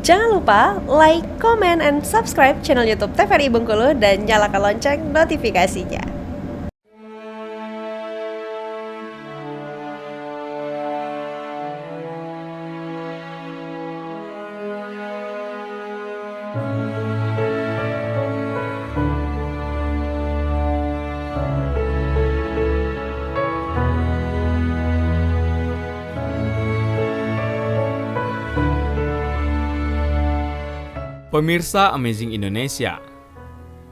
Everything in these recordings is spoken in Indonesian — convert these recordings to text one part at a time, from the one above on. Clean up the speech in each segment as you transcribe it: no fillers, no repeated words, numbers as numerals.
Jangan lupa like, comment, and subscribe channel YouTube TVRI Bengkulu dan nyalakan lonceng notifikasinya. Pemirsa Amazing Indonesia,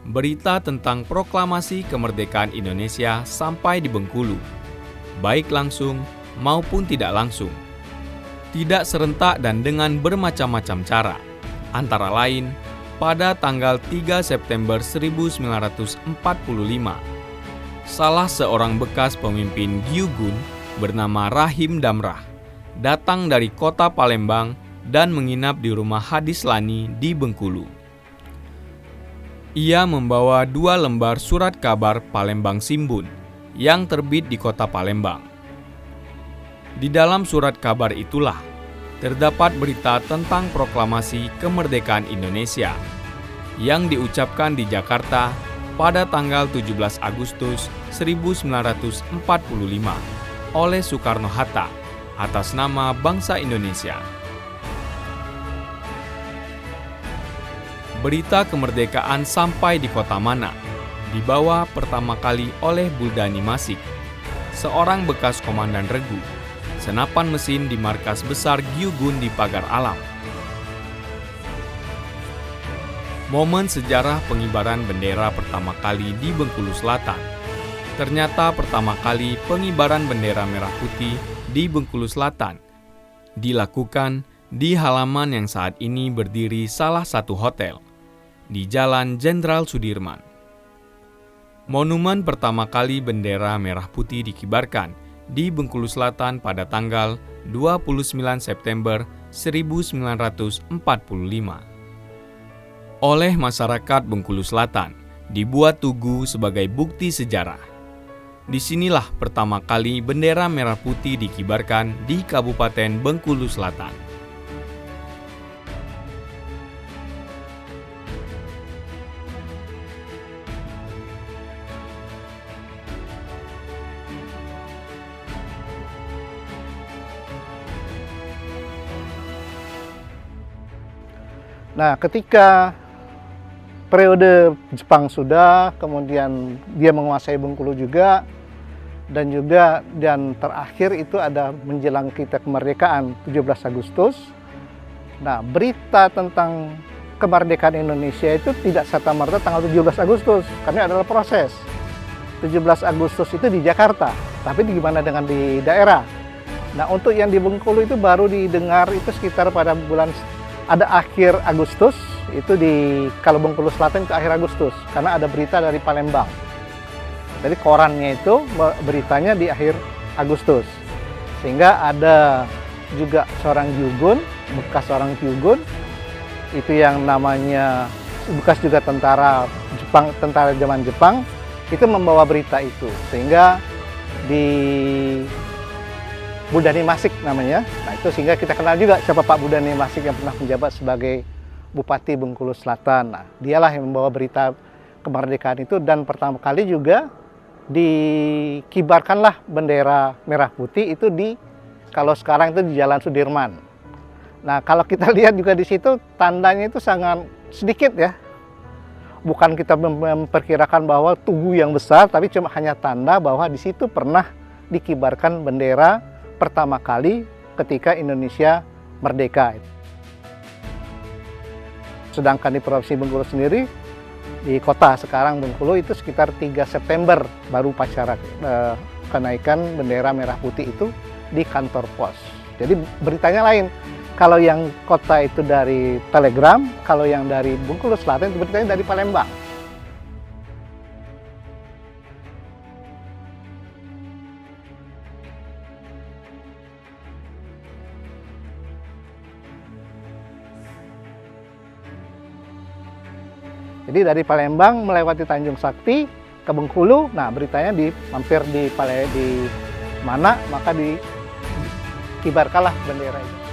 berita tentang proklamasi kemerdekaan Indonesia sampai di Bengkulu, baik langsung maupun tidak langsung, tidak serentak dan dengan bermacam-macam cara, antara lain pada tanggal 3 September 1945, salah seorang bekas pemimpin Gyugun bernama Rahim Damrah datang dari kota Palembang dan menginap di rumah Hadis Lani di Bengkulu. Ia membawa 2 lembar surat kabar Palembang Simbun yang terbit di kota Palembang. Di dalam surat kabar itulah terdapat berita tentang proklamasi kemerdekaan Indonesia yang diucapkan di Jakarta pada tanggal 17 Agustus 1945 oleh Soekarno-Hatta atas nama bangsa Indonesia. Berita kemerdekaan sampai di kota mana dibawa pertama kali oleh Buldani Masik, seorang bekas komandan regu, senapan mesin di markas besar Gyugun di Pagar Alam. Momen sejarah pengibaran bendera pertama kali di Bengkulu Selatan. Ternyata pertama kali pengibaran bendera merah putih di Bengkulu Selatan dilakukan di halaman yang saat ini berdiri salah satu hotel di Jalan Jenderal Sudirman. Monumen pertama kali bendera merah putih dikibarkan di Bengkulu Selatan pada tanggal 29 September 1945. Oleh masyarakat Bengkulu Selatan, dibuat tugu sebagai bukti sejarah. Disinilah pertama kali bendera merah putih dikibarkan di Kabupaten Bengkulu Selatan. Nah, ketika periode Jepang sudah, kemudian dia menguasai Bengkulu juga, dan terakhir itu ada menjelang kita kemerdekaan 17 Agustus. Nah, berita tentang kemerdekaan Indonesia itu tidak serta-merta tanggal 17 Agustus, karena adalah proses. 17 Agustus itu di Jakarta, tapi gimana dengan di daerah? Nah, untuk yang di Bengkulu itu baru didengar itu sekitar pada bulan ada akhir Agustus, itu kalau Bengkulu Selatan itu akhir Agustus, karena ada berita dari Palembang. Jadi korannya itu beritanya di akhir Agustus. Sehingga ada juga seorang Gyugun, bekas seorang Gyugun, itu yang namanya bekas juga tentara Jepang, tentara zaman Jepang, itu membawa berita itu. Sehingga di Buldani Masik namanya. Nah, itu sehingga kita kenal juga siapa Pak Buldani Masik yang pernah menjabat sebagai Bupati Bengkulu Selatan. Nah, dialah yang membawa berita kemerdekaan itu, dan pertama kali juga dikibarkanlah bendera merah putih itu kalau sekarang itu di Jalan Sudirman. Nah, kalau kita lihat juga di situ tandanya itu sangat sedikit ya. Bukan kita memperkirakan bahwa tugu yang besar, tapi cuma hanya tanda bahwa di situ pernah dikibarkan bendera pertama kali ketika Indonesia merdeka. Sedangkan di Provinsi Bengkulu sendiri, di kota sekarang Bengkulu itu sekitar 3 September baru upacara kenaikan bendera merah putih itu di kantor pos. Jadi beritanya lain. Kalau yang kota itu dari Telegram, kalau yang dari Bengkulu Selatan itu beritanya dari Palembang. Jadi dari Palembang melewati Tanjung Sakti ke Bengkulu, nah beritanya mampir di mana, maka dikibarkanlah bendera itu.